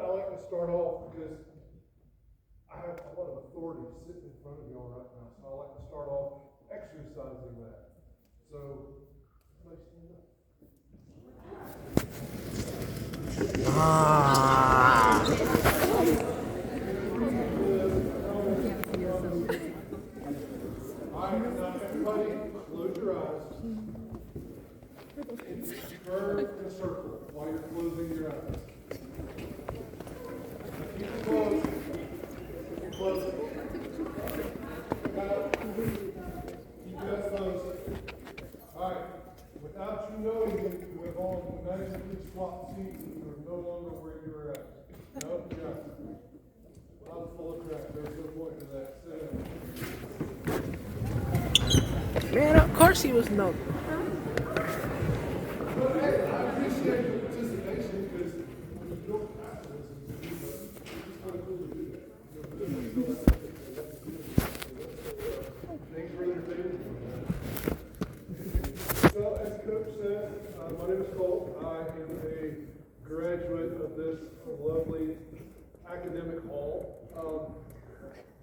I like to start off because I have a lot of authority sitting in front of y'all right now, so I like to start off exercising that. So, somebody stand up. Alright, now everybody close your eyes and turn in a circle while you're closing your eyes. Keep it closed. Keep it closed. Keep that closed. Alright, without you knowing it, you have all magically swapped seats and you're no longer where you were at. Nope, yeah. I'm full of crap. There's no point to that. Man, of course he was no. But hey, I appreciate your participation because you don't have to listen to me, but it's kind of cool to do that. Thanks for entertaining me. So, as Coach said, my name is Cole. I am a graduate of this lovely academic hall.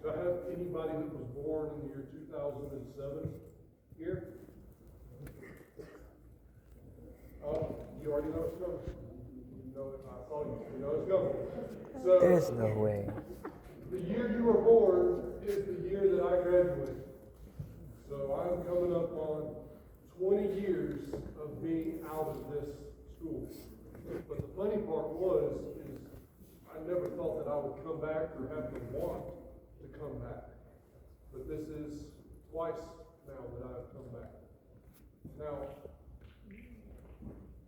Do I have anybody that was born in the year 2007 here? Oh, you already know it's coming. You know it. I saw you. You know it's coming. So, There's no way. the year you were born is the year that I graduated. So I'm coming up on 20 years of being out of this school. But the funny part is I never thought that I would come back or have the want to come back. But this is twice now that I've come back. Now,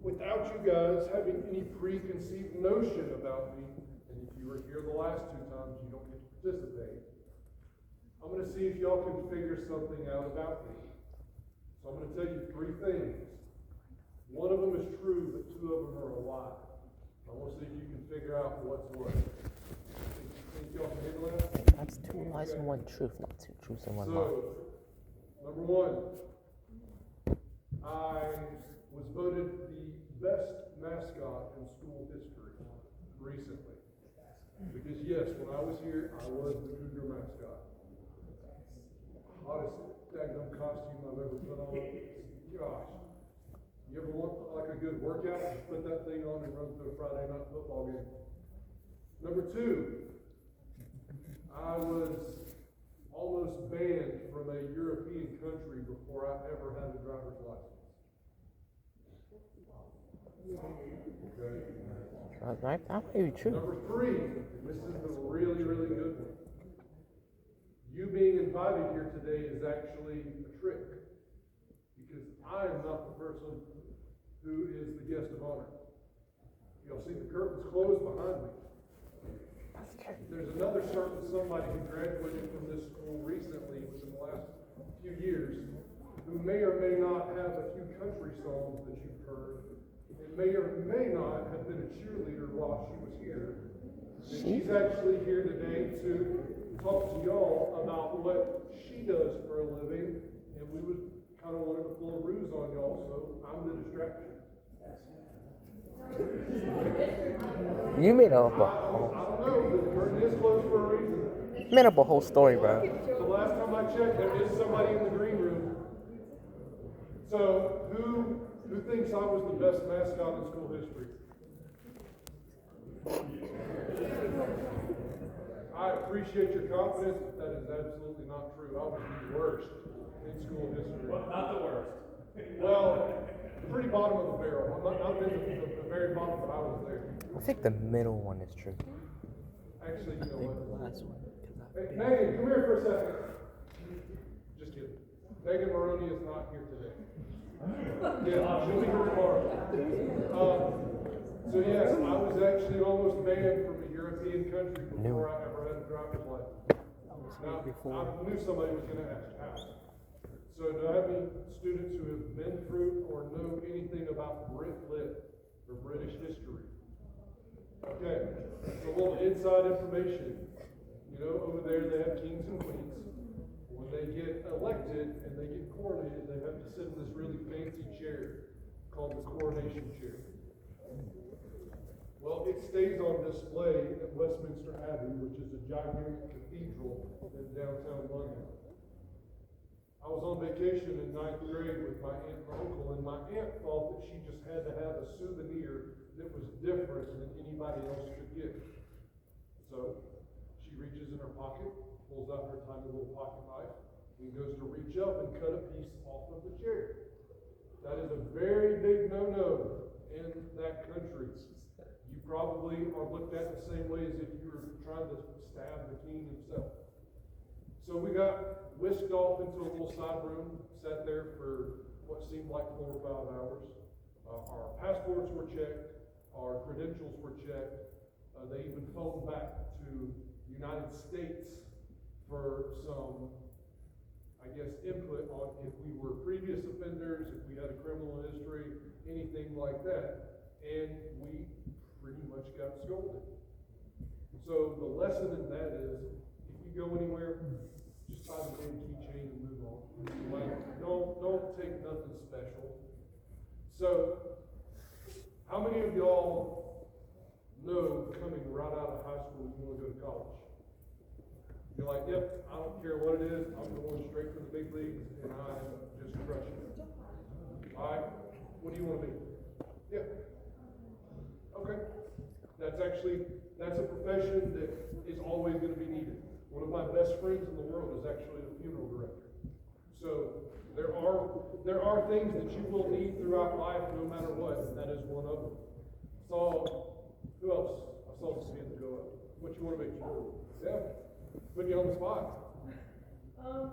without you guys having any preconceived notion about me, and if you were here the last two times, you don't get to participate, I'm going to see if y'all can figure something out about me. So I'm going to tell you three things. One of them is true, but two of them are a lie. I want to see if you can figure out what's what. Think y'all can handle that? That's two lies and one truth, not two truths and one lie. So, number one, I was voted the best mascot in school history recently. Because yes, when I was here, I was the Cougar mascot. Hottest daggum costume I've ever put on. Gosh. You ever want like a good workout? Just put that thing on and run through a Friday night football game. Number two, I was almost banned from a European country before I ever had a driver's license. Okay. That might be true. Number three, this is the really, really good one. You being invited here today is actually a trick. Because I am not the person who is the guest of honor. You'll see the curtains closed behind me. There's another certain somebody who graduated from this school recently within the last few years who may or may not have a few country songs that you've heard and may or may not have been a cheerleader while she was here. And she's actually here today to talk to y'all about what she does for a living, and we would kind of wanted to pull a ruse on y'all, so I'm the distraction. You made up a I don't know, but the curtain is closed for a reason. whole story, bro. The last time I checked, there is somebody in the green room. So, who thinks I was the best mascot in school history? I appreciate your confidence, but that is absolutely not true. I was the worst in school history. Well, not the worst. Well, pretty bottom of the barrel. I'm not been the very bottom, but I was there. I think the middle one is true. Actually, you know what? Last one. Hey, Megan, come here for a second. Just kidding. Megan Maroney is not here today. Yeah, she'll be here tomorrow. So yes, I was actually almost banned from a European country before I ever had a driver's license. Now, I knew somebody was going to ask how. So do I have any students who have been through or know anything about Brit Lit or British history? Okay, so a little inside information. You know, over there they have kings and queens. When they get elected and they get coronated, they have to sit in this really fancy chair called the coronation chair. Well, it's stays on display at Westminster Abbey, which is a gigantic cathedral in downtown London. I was on vacation in ninth grade with my aunt and uncle, and my aunt thought that she just had to have a souvenir that was different than anybody else could get. So she reaches in her pocket, pulls out her tiny little pocket knife, and goes to reach up and cut a piece off of the chair. That is a very big no-no in that country. You probably are looked at the same way as if you were trying to stab the king himself. So we got whisked off into a little side room, sat there for what seemed like 4 or 5 hours. Our passports were checked, our credentials were checked. They even phoned back to the United States for some, I guess, input on if we were previous offenders, if we had a criminal history, anything like that. And we pretty much got scolded. So the lesson in that is, if you go anywhere, just buy the damn keychain and move on. Like, don't take nothing special. So, how many of y'all know coming right out of high school you want to go to college? You're like, yep, I don't care what it is, I'm going straight to the big leagues and I'm just crushing it. Alright, what do you want to be? Yeah. Okay. That's a profession that is always going to be needed. One of my best friends in the world is actually a funeral director. So there are things that you will need throughout life no matter what, and that is one of them. Who else? I saw some hands go up. What you want to be? Yeah. Put you on the spot. I was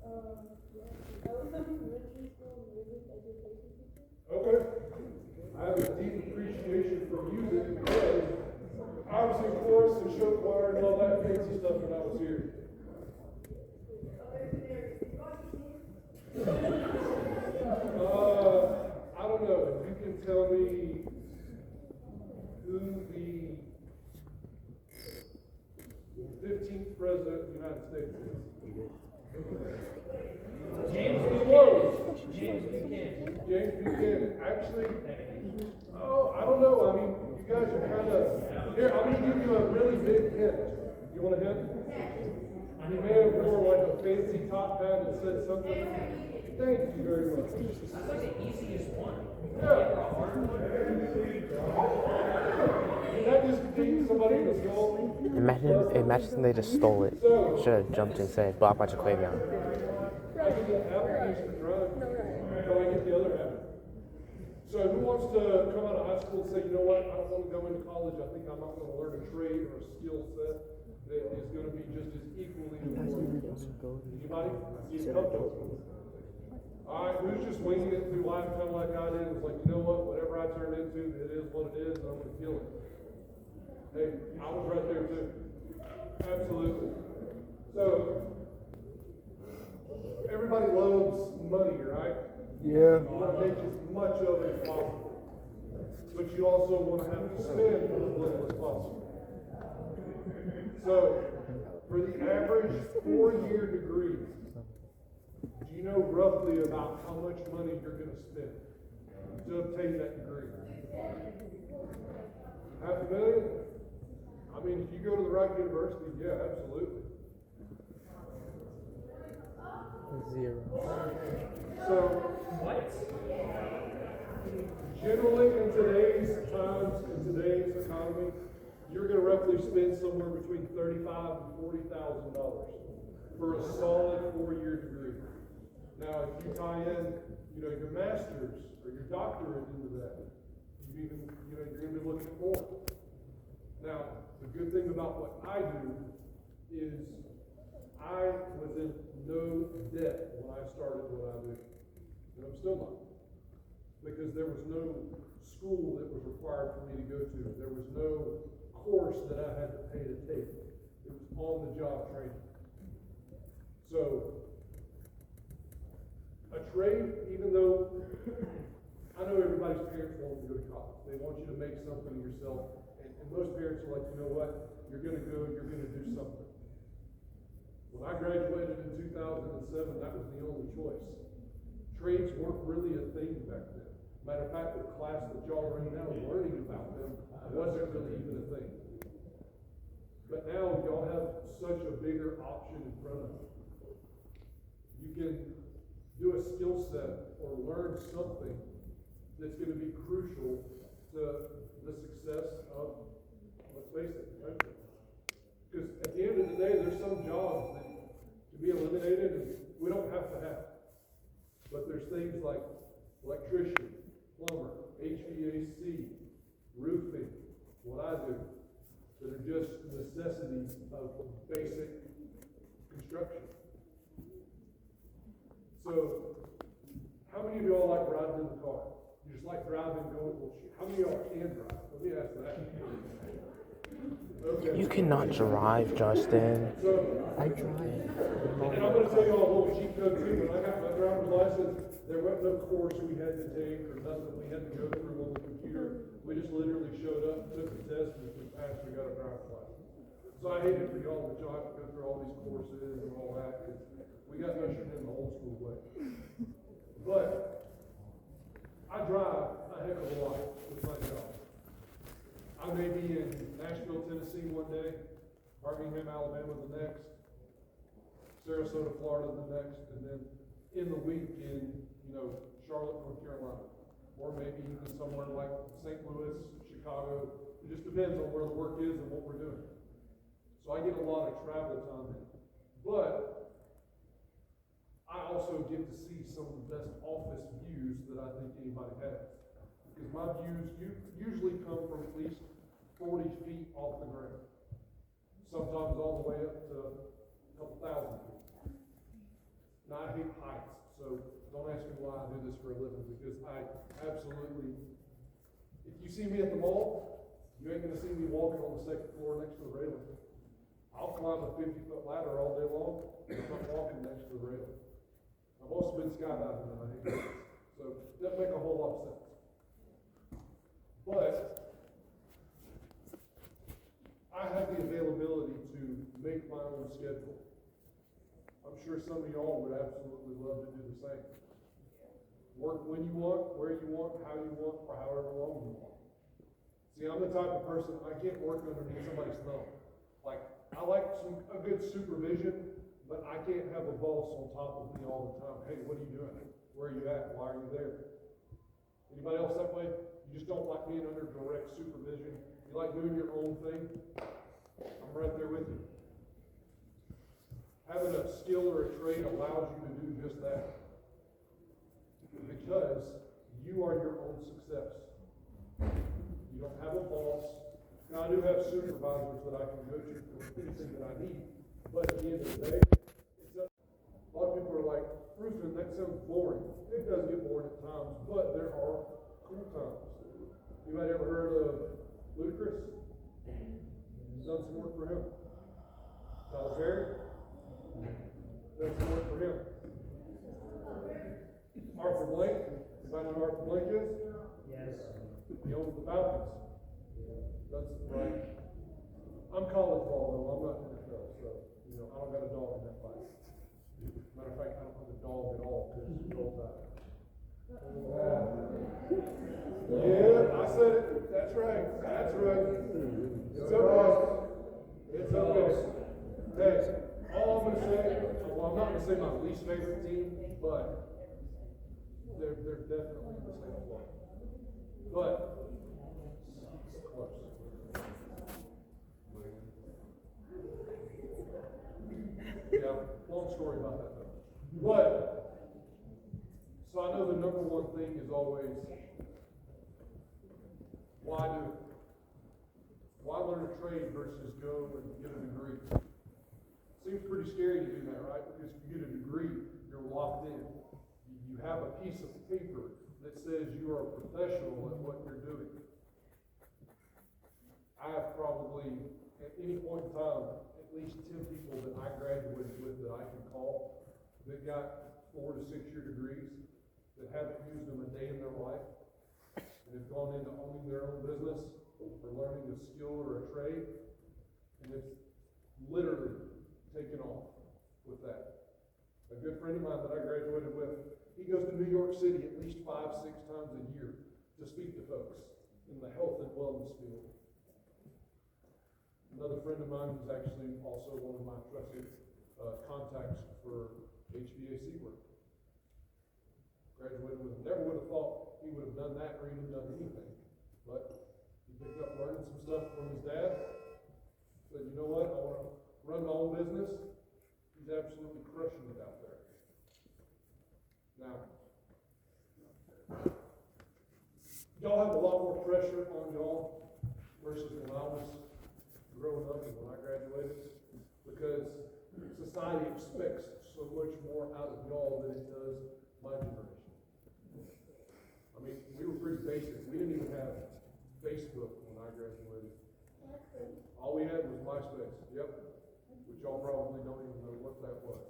in elementary school music education teacher. Okay. I have a deep appreciation for music because I was in chorus and show choir and all that fancy stuff when I was here. I don't know. If you can tell me who the 15th president of the United States is. James Buchanan. James Buchanan. Actually, I don't know. I mean, you guys are kind of... Here, I'm going to give you a really big hint. You want a hint? He may have worn like a fancy top hat and said something. Thank you very much. That's like the easiest one. Yeah. That just gave somebody in the skull. Imagine they just stole it. Should have jumped and said, blocked by Jaquavion. I get the apple used for drugs. So I get the other habit. So who wants to come out of high school and say, you know what, I don't want to go into college. I think I'm not going to learn a trade or a skill set that is going to be just as equally important. Anybody? He's comfortable. All right, who's just winging it through life kind of like I did? It's like, you know what, whatever I turn into, it is what it is, and I'm going to feel it. Hey, I was right there too. Absolutely. So, everybody loves money, right? Yeah. You want to make as much of it as possible. But you also want to have to spend as little as possible. So, for the average 4-year degree, do you know roughly about how much money you're going to spend to obtain that degree? $500,000? I mean, if you go to the right university, yeah, absolutely. 0. So, What? generally in today's times, in today's economy, you're going to roughly spend somewhere between $35,000 and $40,000 for a solid 4-year degree. Now, if you tie in, your master's or your doctorate into that, you're going to be looking at more. Now, the good thing about what I do is I was in no debt when I started what I do. And I'm still not. Because there was no school that was required for me to go to. There was no course that I had to pay to take. It was on-the-job training. So, a trade, even though I know everybody's parents want to go to college. They want you to make something of yourself. And most parents are like, you know what? You're going to go, you're going to do something. When I graduated in 2007, that was the only choice. Trades weren't really a thing back then. Matter of fact, the class that y'all are in now, learning about them, wasn't really even a thing. But now y'all have such a bigger option in front of you. You can do a skill set or learn something that's gonna be crucial to the success of, let's face it, the country. Because at the end of the day, there's some jobs that can be eliminated and we don't have to have. But there's things like electrician, plumber, HVAC, roofing, what I do, that are just necessities of basic construction. So, how many of y'all like riding in the car? You just like driving, going, well, shoot, how many of y'all can drive? Let me ask that. Okay. You cannot drive, Justin. So, I drive. and I'm gonna tell you all a little cheat code too. When I got my driver's license, there wasn't no course we had to take or nothing we had to go through on the computer. We just literally showed up, took the test, and if we passed, we got a driver's license. So I hate it for y'all that y'all have to go through all these courses and all that, because we got ushered in the old school way. But I drive a heck of a lot with my job. I may be in Nashville, Tennessee one day, Birmingham, Alabama the next, Sarasota, Florida the next, and then in the week in, Charlotte, North Carolina. Or maybe even somewhere like St. Louis, Chicago. It just depends on where the work is and what we're doing. So I get a lot of travel time in. But I also get to see some of the best office views that I think anybody has. Because my views usually come from at least 40 feet off the ground. Sometimes all the way up to a couple thousand feet. Now I hate heights, so don't ask me why I do this for a living, because I absolutely, if you see me at the mall, you ain't gonna see me walking on the second floor next to the railing. I'll climb a 50-foot ladder all day long, and I'm not walking next to the railing. I've also been skydiving and I hate heights, so it doesn't make a whole lot of sense. But I have the availability to make my own schedule. I'm sure some of y'all would absolutely love to do the same. Work when you want, where you want, how you want, for however long you want. See, I'm the type of person, I can't work underneath somebody's thumb. Like, I like a good supervision, but I can't have a boss on top of me all the time. Hey, what are you doing? Where are you at? Why are you there? Anybody else that way? You just don't like being under direct supervision. You like doing your own thing? I'm right there with you. Having a skill or a trade allows you to do just that. Because you are your own success. You don't have a boss. Now I do have supervisors that I can go to for anything that I need. But at the end of the day, a lot of people are like, roofing, that sounds boring. It does get boring at times, but there are cool times. Anybody ever heard of Ludacris? Done some work for him. Tyler Perry? Done some work for him. Arthur Blank? Anybody know who Arthur Blank is? Yes. He owns the Falcons. That's right. I'm college ball though, I'm not NFL, so, I don't got a dog in that fight. Matter of fact, I don't have a dog at all, because roll tide. Yeah, I said it. That's right. That's right. It's okay. It's okay. Hey, all I'm gonna say, well, I'm not gonna say my least favorite team, but they're definitely in the same spot. But it's close. Yeah, long story about that though. But so I know the number one thing is always why do it? Why learn a trade versus go and get a degree? Seems pretty scary to do that, right? Because if you get a degree, you're locked in. You have a piece of paper that says you are a professional at what you're doing. I have probably, at any point in time, at least 10 people that I graduated with that I can call that got 4 to 6 year degrees that haven't used them a day in their life and have gone into owning their own business or learning a skill or a trade, and it's literally taken off with that. A good friend of mine that I graduated with, He goes to New York City at least 5, 6 times a year to speak to folks in the health and wellness field. Another friend of mine who's actually also one of my trusted contacts for HVAC work. Graduated with him. Never would have thought he would have done that or even done anything. But he picked up learning some stuff from his dad. Said, you know what, I want to run my own business. He's absolutely crushing it out there. Now, y'all have a lot more pressure on y'all versus when I was growing up and when I graduated, because society expects so much more out of y'all than it does my generation. I mean, we were pretty basic. We didn't even have Facebook when I graduated. All we had was MySpace. Yep. Which y'all probably don't even know what that was.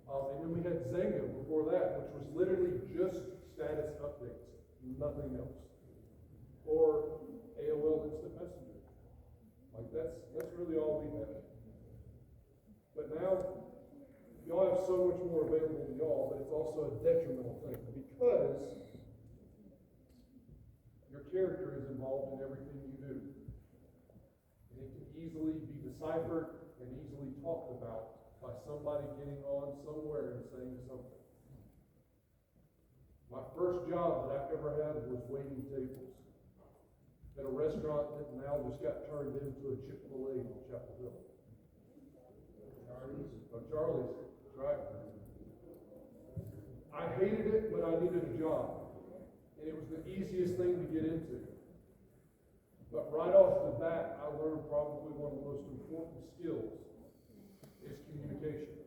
And then we had Zynga before that, which was literally just status updates, nothing else. Or AOL Instant Messenger. Like that's really all we had. But now, y'all have so much more available to y'all, but it's also a detrimental thing because your character is involved in everything you do. And it can easily be deciphered and easily talked about by somebody getting on somewhere and saying something. My first job that I've ever had was waiting tables at a restaurant that now just got turned into a Chick-fil-A on Chapel Hill. Charlie's, that's right. I hated it, but I needed a job. And it was the easiest thing to get into. But right off the bat, I learned probably one of the most important skills is communication.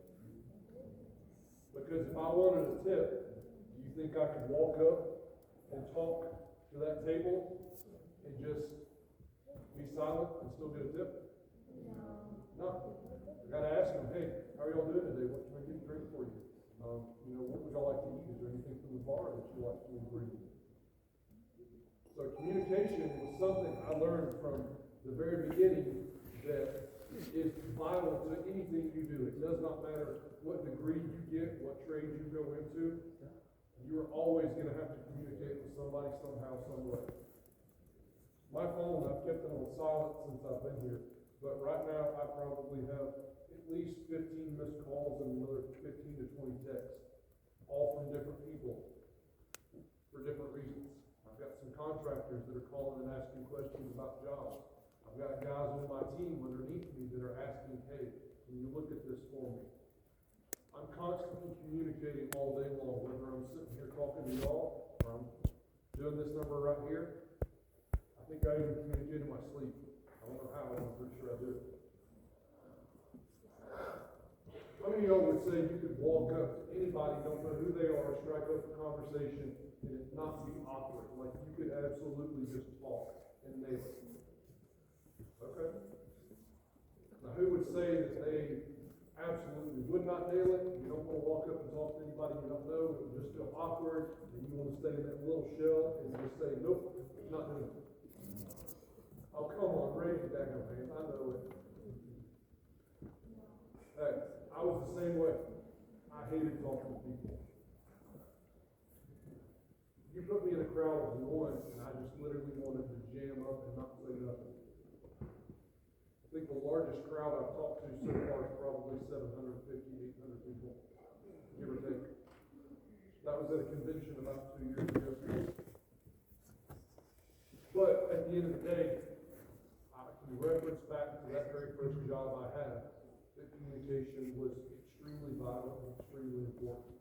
Because if I wanted a tip, do you think I could walk up and talk to that table and just be silent and still get a tip? No. I gotta ask them, hey, how are y'all doing today? What can I get a drink for you? What would y'all like to eat? Is there anything from the bar that you like to bring? So communication was something I learned from the very beginning that is vital to anything you do. It does not matter what degree you get, what trade you go into. You are always going to have to communicate with somebody somehow, some way. My phone, I've kept it on silent since I've been here, but right now I probably have at least 15 missed calls and another 15 to 20 texts, all from different people for different reasons. I've got some contractors that are calling and asking questions about jobs. I've got guys on my team underneath me that are asking, hey, can you look at this for me? I'm constantly communicating all day long, whether I'm sitting here talking to y'all or I'm doing this number right here. I think I even communicate in my sleep. I don't know how, but I'm pretty sure I do. How many of y'all would say you could walk up to anybody, don't know who they are, strike up a conversation, and it not be awkward? Like you could absolutely just talk and nail it. Okay. Now who would say that they absolutely would not nail it? You don't want to walk up and talk to anybody you don't know, it would just feel awkward, and you want to stay in that little shell and just say, nope, not doing it. Oh, come on, raise your daggone hand, I know it. Hey, I was the same way. I hated talking to people. You put me in a crowd of one, and I just literally wanted to jam up and not say nothing. I think the largest crowd I've talked to so far is probably 750, 800 people, give or take. That was at a convention about 2 years ago. But at the end of the day, I can reference back to that very first job I had, that communication was extremely vital and extremely important.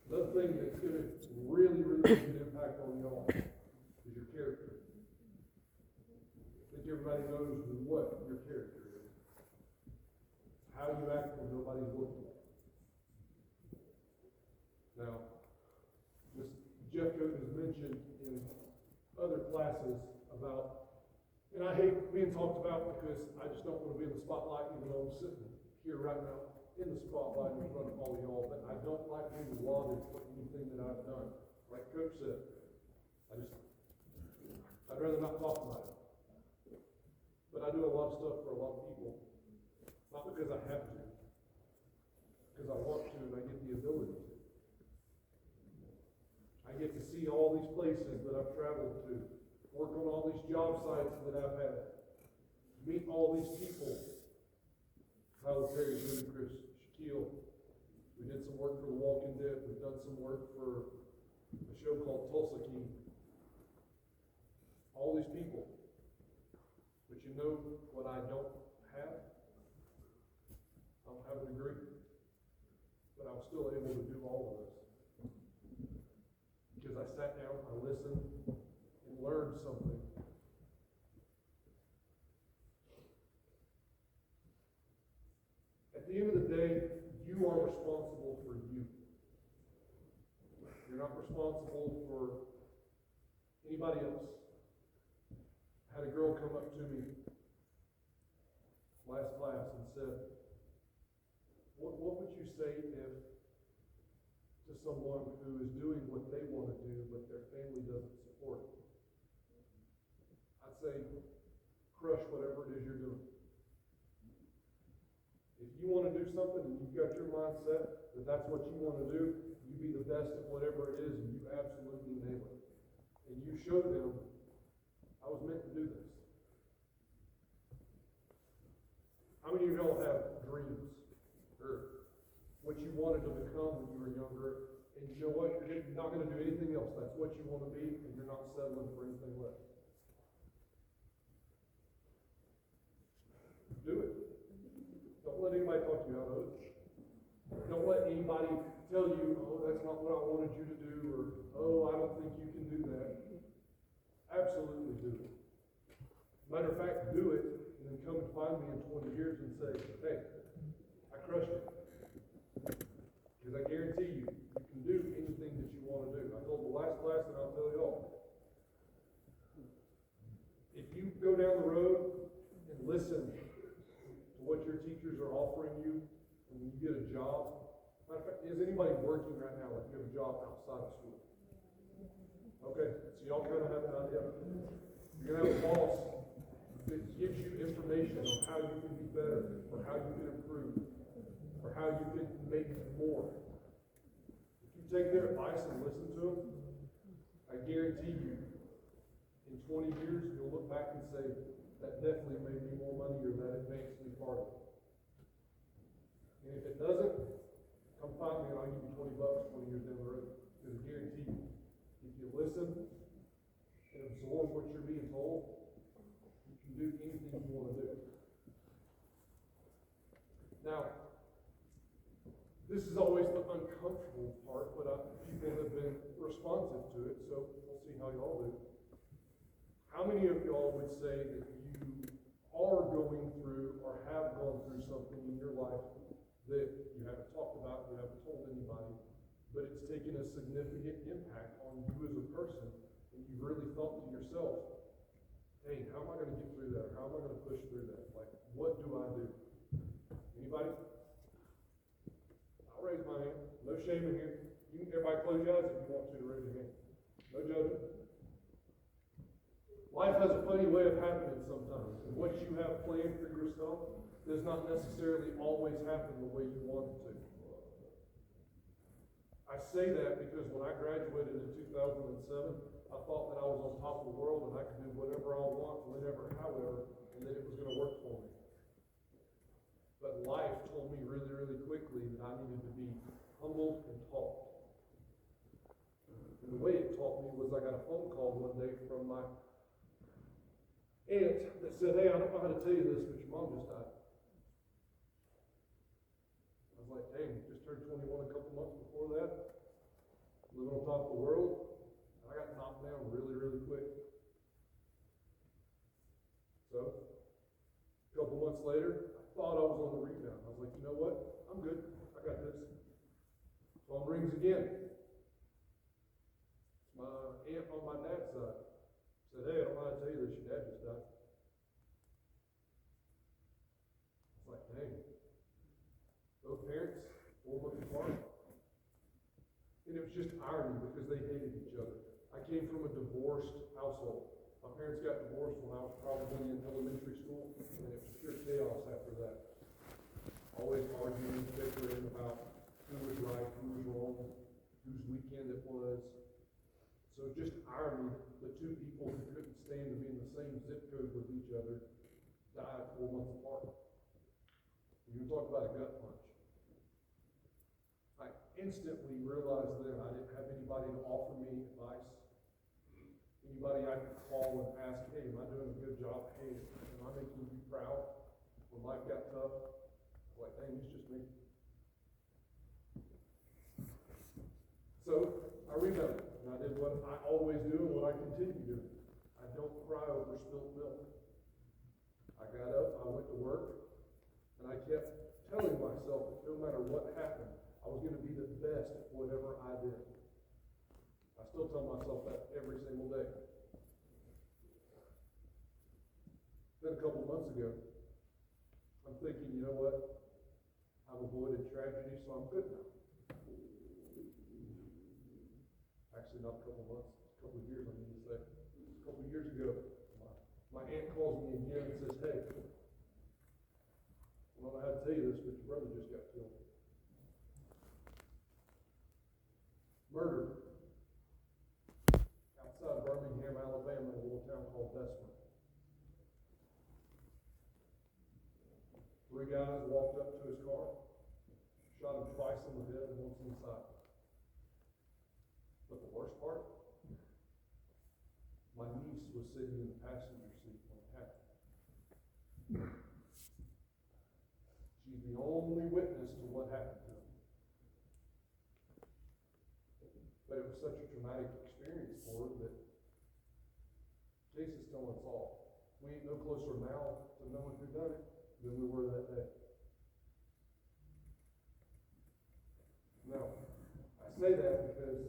Another thing that's going to really, really make an impact on y'all is your character. I think everybody knows what your character is. How you act when nobody's looking. Now, this Jeff Cook has mentioned in other classes about, and I hate being talked about because I just don't want to be in the spotlight, even though I'm sitting here right now in the spotlight in front of all of y'all, but I don't like being lauded for anything that I've done. Like Coach said, I'd rather not talk about it. But I do a lot of stuff for a lot of people, not because I have to, because I want to and I get the ability to. I get to see all these places that I've traveled to, work on all these job sites that I've had, meet all these people. Tyler Perry, Ludacris, Shaquille. We did some work for The Walking Dead. We've done some work for a show called Tulsa King. All these people. But you know what I don't have? I don't have a degree. But I'm still able to do all of this. Because I sat down, I listened, and learned something. At the end of the day, you are responsible for you. You're not responsible for anybody else. I had a girl come up to me last class and said, what would you say if to someone who is doing what they want to do, but their family doesn't support it? I'd say, crush whatever it is you're doing. If you want to do something and you've got your mindset that that's what you want to do, you be the best at whatever it is and you absolutely nail it. And you show them, I was meant to do this. How many of y'all have dreams or what you wanted to become when you were younger, and you know what, you're not going to do anything else. That's what you want to be, and you're not settling for anything less. Do it. Don't let anybody talk you out of it. Don't let anybody tell you, oh, that's not what I wanted you to do, or, oh, I don't think you can do that. Absolutely do it. Matter of fact, do it, and then come and find me in 20 years and say, hey, I crushed it. Because I guarantee you, you can do anything that you want to do. I told the last class, and I'll tell y'all. If you go down the road and listen to what your teachers are offering you, and when you get a job, matter of fact, is anybody working right now like you have a job outside of school? Okay, so y'all kind of have an idea. You're going to have a boss that gives you information on how you can be better, or how you can improve, or how you can make more. If you take their advice and listen to them, I guarantee you, in 20 years, you'll look back and say, that definitely made me more money, or that advanced me farther. And if it doesn't, come find me and I'll give you $20 20 years down the road. Because I guarantee you, if you listen and absorb what you're being told, you can do anything you want to do. Now, this is always the uncomfortable part, but people have been responsive to it, so we'll see how y'all do. How many of y'all would say that you are going through or have gone through something in your life that you haven't talked about, you haven't told anybody, but it's taken a significant impact on you as a person, and you've really thought to yourself, hey, how am I going to get through that? How am I going to push through that? Like, what do I do? Anybody? I'll raise my hand. No shame in here. You can, everybody close your eyes if you want to raise your hand. No judgment. Life has a funny way of happening sometimes, and what you have planned for yourself does not necessarily always happen the way you want it to. I say that because when I graduated in 2007, I thought that I was on top of the world and I could do whatever I want, whenever, however, and that it was going to work for me. But life told me really, really quickly that I needed to be humbled and taught. And the way it taught me was I got a phone call one day from my aunt that said, hey, I don't know how to tell you this, but your mom just died. I was like, dang, just turned 21 a couple months before that, living on top of the world. I got knocked down really, really quick. So, a couple months later, I thought I was on the rebound. I was like, you know what? I'm good. I got this. Phone rings again. It's my aunt on my dad's side. Said, hey, I don't know how to tell you this. Your dad just died. It's like, dang. Both parents, 4 months apart. And it was just irony because they hated each other. I came from a divorced household. My parents got divorced when I was probably in elementary school, and it was pure chaos after that. always arguing, bickering about who was right, who was wrong, whose weekend it was. So just irony, the two people who couldn't stand to be in the same zip code with each other died 4 months apart. You can talk about a gut punch. I instantly realized then I didn't have anybody to offer me advice. Anybody I could call and ask, hey, am I doing a good job? Hey, am I making you proud? When life got tough, I was like, dang, it's just me. So I rebelled, and I did what I always do and what I continue doing. I don't cry over spilt milk. I got up, I went to work, and I kept telling myself that no matter what happened, I was going to be the best at whatever I did. I still tell myself that every single day. Then a couple months ago, I'm thinking, you know what? I've avoided tragedy, so I'm good now. Actually, not a couple months, a couple of years, I need to say. A couple of years ago, my aunt calls me again and says, hey, I don't know how to tell you this, but your brother just got killed. Murdered. Outside Birmingham, Alabama, in a little town called Bessemer. 3 guys walked up to his car, shot him twice in the head and once in the side. But the worst part, my niece was sitting in the passenger seat when it happened. She's the only witness to what happened to him. But it was such a traumatic experience for her that case is still unsolved. We ain't no closer now to knowing who done it than we were that day. Now, I say that because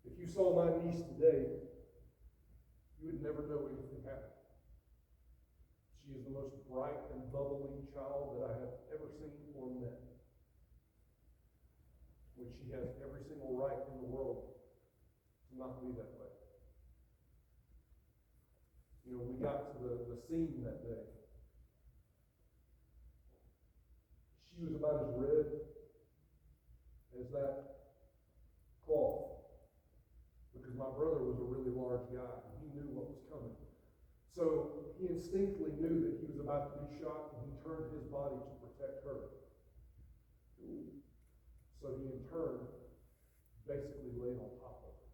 if you saw my niece today, you would never know anything happened. She is the most bright and bubbling child that I have ever seen or met. When she has every single right in the world to not be that way. You know, we got to the scene that day. She was about as red as that cloth. Because my brother was a really large guy, and he knew what was coming. So he instinctively knew that he was about to be shot, and he turned his body to protect her. So he in turn basically laid on top of her.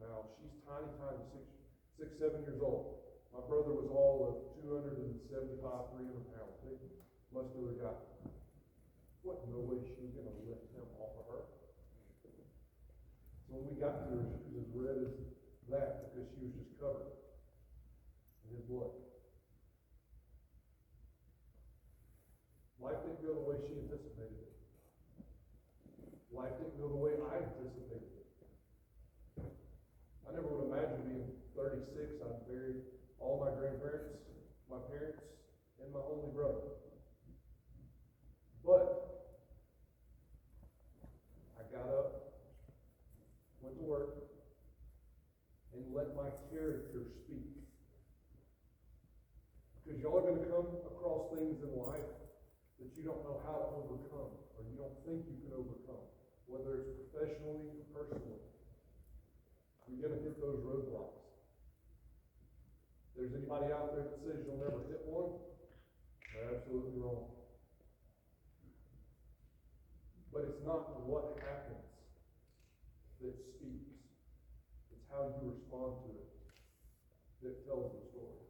Now she's tiny, 6, 7 years old. My brother was all of 275, 300 pounds. Big, muscular guy. What? No way she was going to lift him off of her. So when we got to her, she was as red as that because she was just covered in his blood. Life didn't go the way she anticipated it. Life didn't go the way I anticipated it. I never would imagine being 36, I'd buried all my grandparents, my parents, and my only brother. But I got up, went to work, and let my character speak. Because y'all are going to come across things in life that you don't know how to overcome, or you don't think you can overcome, whether it's professionally or personally. You're going to hit those roadblocks. If there's anybody out there that says you'll never hit one, they're absolutely wrong. But it's not what happens that speaks. It's how you respond to it that tells the story.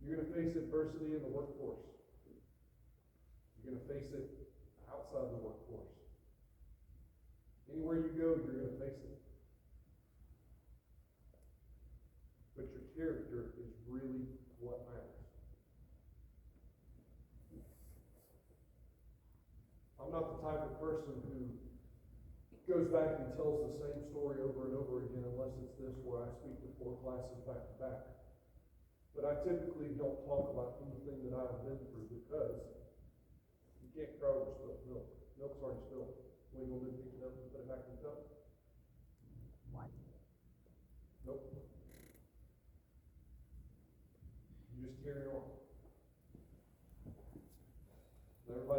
You're going to face adversity in the workforce. You're going to face it outside the workforce. Anywhere you go, you're going to face it. But your character is really what matters. I'm not the type of person who goes back and tells the same story over and over again unless it's this where I speak to 4 classes back to back. But I typically don't talk about anything that I've been through because you can't cry over spilled milk. Milk's already spilled. We ain't gonna pick it up and put it back in the cup. What? Nope. You just carry on.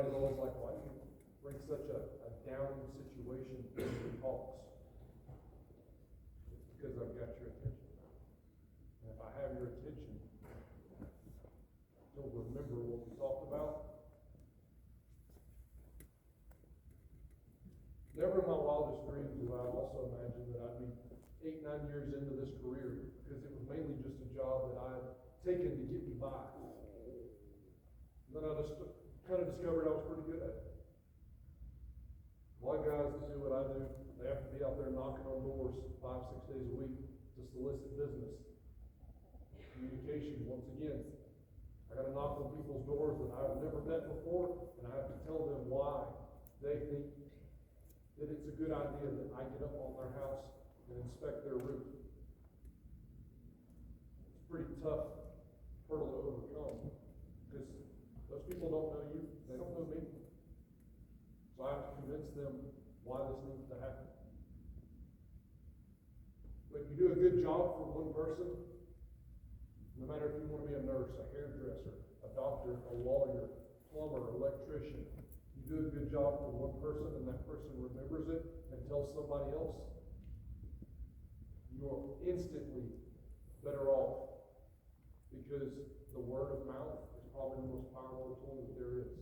everybody's always like, why do you bring such a down situation to your talks? It's because I've got your attention. And if I have your attention, you'll remember what we talked about. Never in my wildest dreams would I also imagine that I'd be 8, 9 years into this career, because it was mainly just a job that I had taken to get me by. And then I just kind of discovered I was pretty good at it. A lot of guys that do what I do, they have to be out there knocking on doors 5, 6 days a week to solicit business. Communication, once again. I gotta knock on people's doors that I've never met before, and I have to tell them why they think that it's a good idea that I get up on their house and inspect their roof. It's a pretty tough hurdle to overcome, because those people don't know you, they don't know me. So I have to convince them why this needs to happen. But you do a good job for one person, no matter if you want to be a nurse, a hairdresser, a doctor, a lawyer, plumber, electrician, you do a good job for one person and that person remembers it and tells somebody else, you are instantly better off, because the word of mouth is probably the most powerful tool that there is.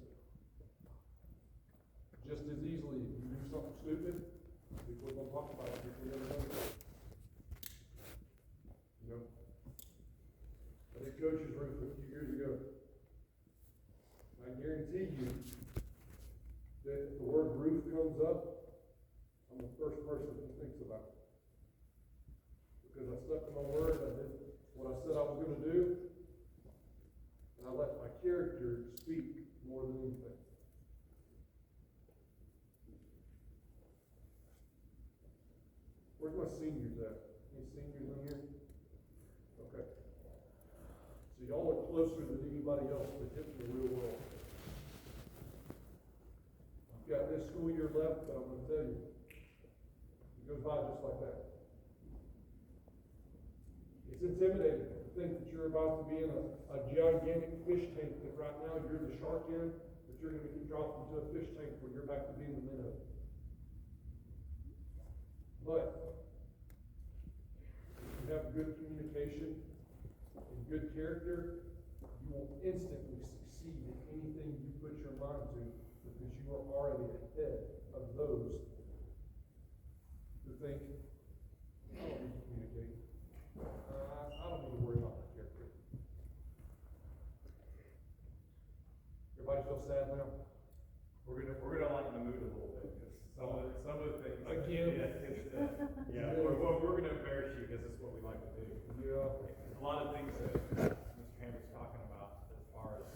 Just as easily, if you do something stupid, people are going to talk about it before you ever know it. You know? I did coach's roof a few years ago. I guarantee you that if the word roof comes up, I'm the first person who thinks about it. Because I stuck to my word, I did what I said I was going to do, and I let my character speak more than anything. Where's my seniors at? Any seniors in here? Okay. So y'all are closer than anybody else to hitting the real world. I've got this school year left, but I'm going to tell you, it goes by just like that. It's intimidating to think that you're about to be in a gigantic fish tank, that right now you're the shark in, but you're going to get dropped into a fish tank where you're back to being the minnow. But if you have good communication and good character, you will instantly succeed in anything you put your mind to, because you are already ahead of those who think, I don't need to communicate. I don't need to worry about my character. Everybody feel sad now? We're gonna lighten the mood a little bit, because some of the things. Again. Yeah, we're gonna embarrass you, because it's what we like to do. Yeah. A lot of things that Mr. Hammer's talking about as far as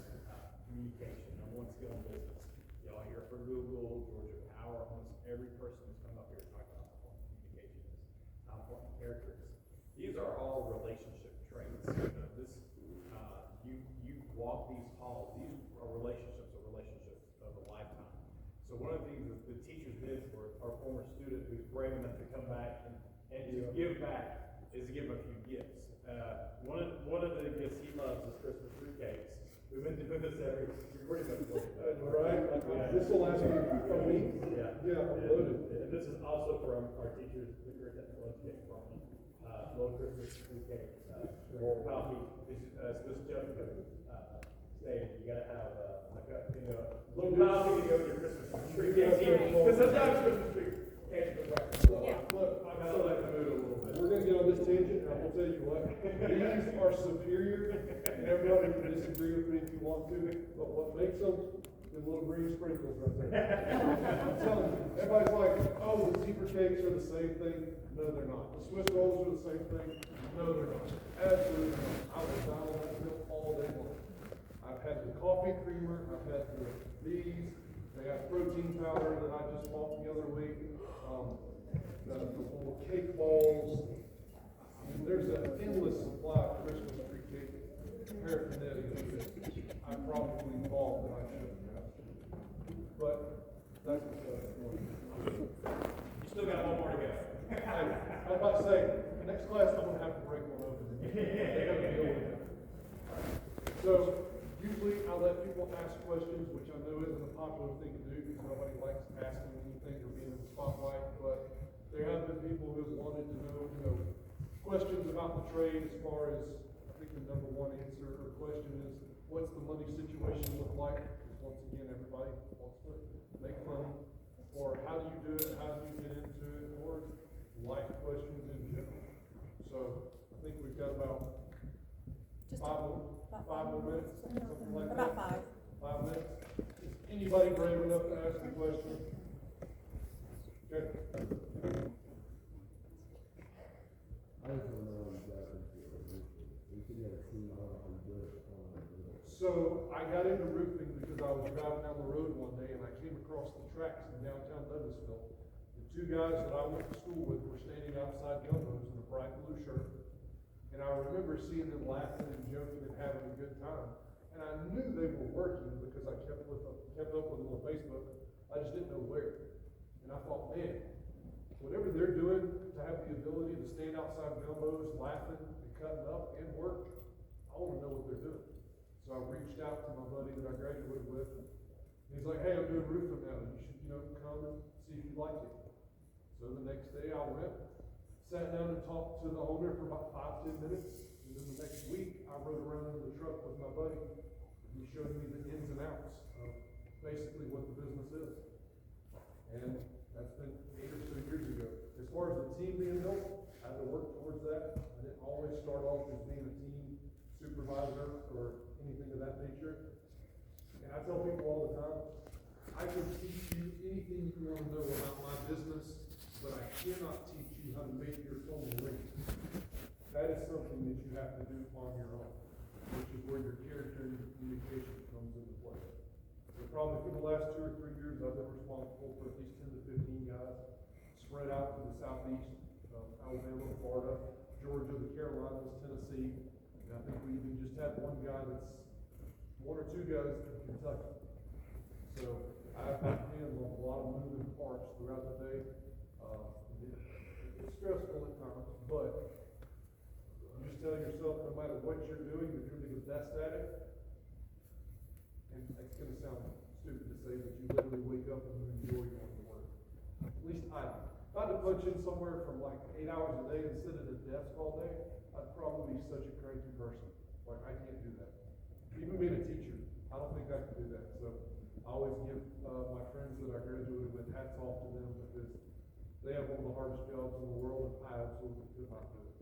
communication, number one skill in business. Y'all hear from Google, Georgia Power, almost every person who's come up here talking about how important communication is, how important character is. These are all relationship traits. You walk these halls, these are relationships of a lifetime. So one of the things that the teachers did for our former student who's brave enough to come back and to give back is to give him a few gifts. One of the gifts he loves is Christmas fruitcakes. We've been doing this we pretty much looked at that. Right? This will last me a week. Yeah. Yeah, I'm loaded. And this is also from our teachers, the great lunch cake from little Christmas fruitcake, coffee. This Jeff stated you gotta have like a little coffee to go with your Christmas tree. Because sometimes Christmas tree can't go right. Look, I gotta let the mood a little bit. we're gonna get on this tangent, and I will tell you what, these are superior, and everybody can disagree with me if you want to, but what makes them, the little green sprinkles right there. I'm telling you, everybody's like, oh, the zebra cakes are the same thing. No, they're not. The Swiss rolls are the same thing. No, they're not. Absolutely not. I will dial that milk all day long. I've had the coffee creamer, I've had these, they have protein powder that I just bought the other week, the little cake balls. There's an endless supply of Christmas tree cake paraphernalia that I probably bought that I shouldn't have. But that's You still got one more to go. hey, I was about to say, next class I'm gonna have to break one open. They gotta deal with it. So usually I I let people ask questions, which I know isn't a popular thing to do, because nobody likes asking anything or being in the spotlight, but there have been people who have wanted to know, questions about the trade as far as, I think the number one answer or question is, what's the money situation look like? Because once again, everybody wants to make money, or how do you do it, how do you get into it, or life questions in general. So, I think we've got about Just five more minutes, something like that. about 5. 5 minutes. Is anybody brave enough to ask a question? Okay. I just don't know exactly what we could get a team on how to do it. So I got into roofing because I was driving down the road one day and I came across the tracks in downtown Douglasville. The two guys that I went to school with were standing outside Gumbo's in a bright blue shirt. And I remember seeing them laughing and joking and having a good time. And I knew they were working because I kept up with them on Facebook. I just didn't know where. And I thought, man, whatever they're doing to have the ability to stand outside Gumbo's laughing and cutting up and work, I want to know what they're doing. So I reached out to my buddy that I graduated with, and he's like, hey, I'm doing roofing now. You should, come and see if you like it. So the next day I went, sat down and talked to the owner for about 5-10 minutes, and then the next week I rode around in the truck with my buddy, and he showed me the ins and outs of basically what the business is. And that's been 8 or so years ago. As far as the team being built, I had to work towards that. I didn't always start off as being a team supervisor or anything of that nature. And I tell people all the time, I can teach you anything you want to know about my business, but I cannot teach you how to make your phone ring. That is something that you have to do on your own, which is where your character and your communication comes into play. So probably for the last 2 or 3 years, I've been responsible for at least 10 to 15 guys spread out to the southeast, Alabama, Florida, Georgia, the Carolinas, Tennessee, and I think we even just had one or two guys in Kentucky. So I've had hands on a lot of moving parts throughout the day. It's stressful at times, but you just tell yourself no matter what you're doing to be the best at it. And it's going to sound stupid to say, but you literally wake up and you enjoy going to work. At least I do. If I had to punch in somewhere from like 8 hours a day and sit at a desk all day, I'd probably be such a cranky person. Like, I can't do that. Even being a teacher, I don't think I can do that. So I always give my friends that I graduated with hats off to them because they have one of the hardest jobs in the world, and I absolutely could not do it.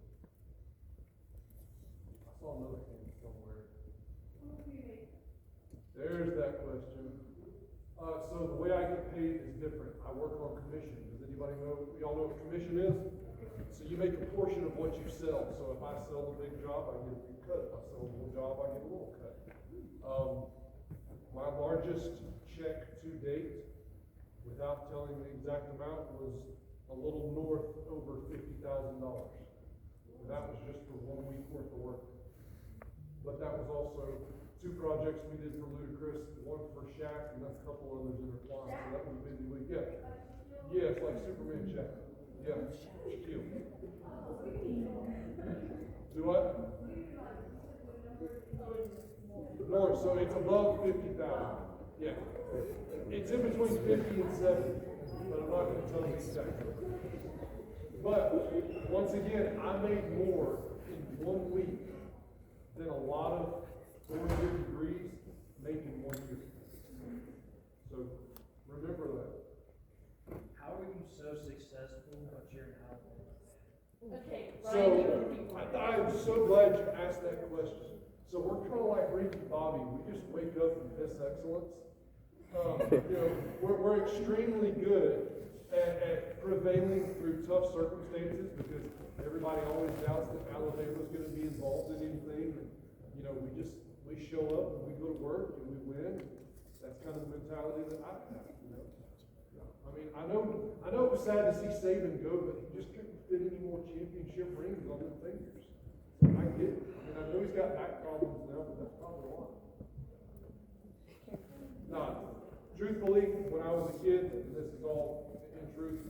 I saw another hand somewhere. There's that question. So the way I get paid is different. I work on commission. Does anybody know? Y'all know what commission is? So you make a portion of what you sell. So if I sell a big job, I get a big cut. If I sell a little job, I get a little cut. My largest check to date, without telling the exact amount, was a little north over $50,000. And that was just for 1 week worth of work. But that was also 2 projects we did for Ludacris, one for Shaq, and a couple others intertwined. So that was a busy week. Yeah. Yeah, it's like Superman Shaq. Yeah. Shaquille. Do what? No, so it's above 50,000. Yeah. It's in between 50 and 70, but I'm not going to tell you exactly. But once again, I made more in 1 week than a lot of 4-year degrees make in 1 year. So remember that. How are you so successful, but you're in Alabama? Okay, So I'm so glad you asked that question. So we're kind of like Ricky Bobby. We just wake up and piss excellence. We're extremely good at prevailing through tough circumstances because everybody always doubts that Alabama's going to be involved in anything. And, we show up and we go to work and we win. That's kind of the mentality that I have. I mean, I know it was sad to see Saban go, but he just couldn't fit any more championship rings on his fingers. So I get it. I know he's got back problems now, but that's probably why. Now, truthfully, when I was a kid, and this is all in truth,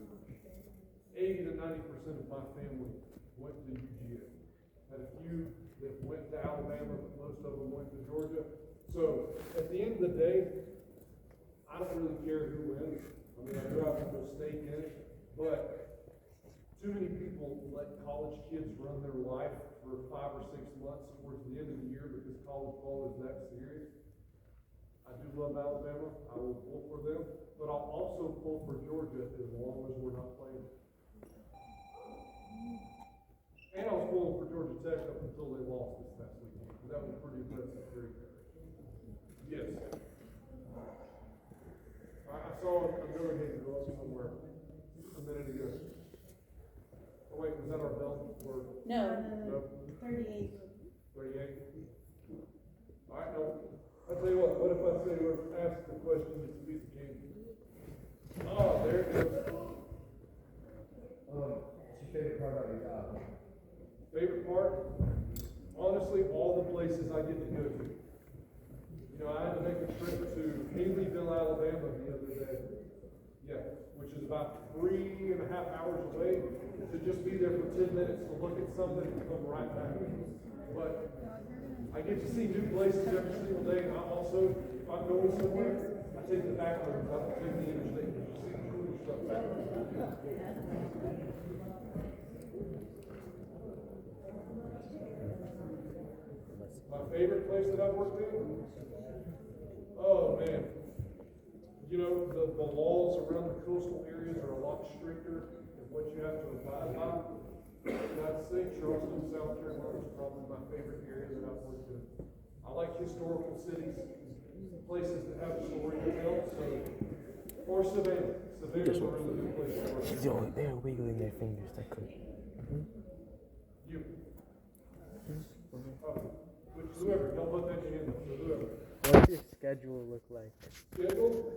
80 to 90% of my family went to UGA. Had a few that went to Alabama, but most of them went to Georgia. So, at the end of the day, I don't really care who wins. I mean, I do have to go stake in it, but too many people let college kids run their life for 5 or 6 months towards the end of the year because college ball is that serious. I do love Alabama. I will pull for them, but I'll also pull for Georgia as long as we're not playing. And I was pulling for Georgia Tech up until they lost this past weekend. That was pretty impressive. Yes. I saw another game go up somewhere a minute ago. Oh wait, was that our bell or? No, No, 38. 38? All right, no. I'll tell you what if I say, ask the question, it's a piece of candy? Oh, there it goes. What's your favorite part about your job? Favorite part? Honestly, all the places I get to go to. You know, I had to make a trip to Haleyville, Alabama the other day. Yeah, which is about 3.5 hours away, to just be there for 10 minutes to look at something and come right back. But I get to see new places every single day, and I also, if I'm going somewhere, I take the back roads, I don't take the interstate, you see the cool stuff back there. My favorite place that I've worked in? Oh, man. You know, the laws around the coastal areas are a lot stricter than what you have to abide by. I'd say Charleston, South Carolina is probably my favorite area that I've worked in. I like historical cities, places that have a story to tell, so, or Savannah. Savannah's a really good place to work. Yo, they're wiggling their fingers. That could. You. Whoever, don't put that in, so whoever. What's your schedule look like? Schedule?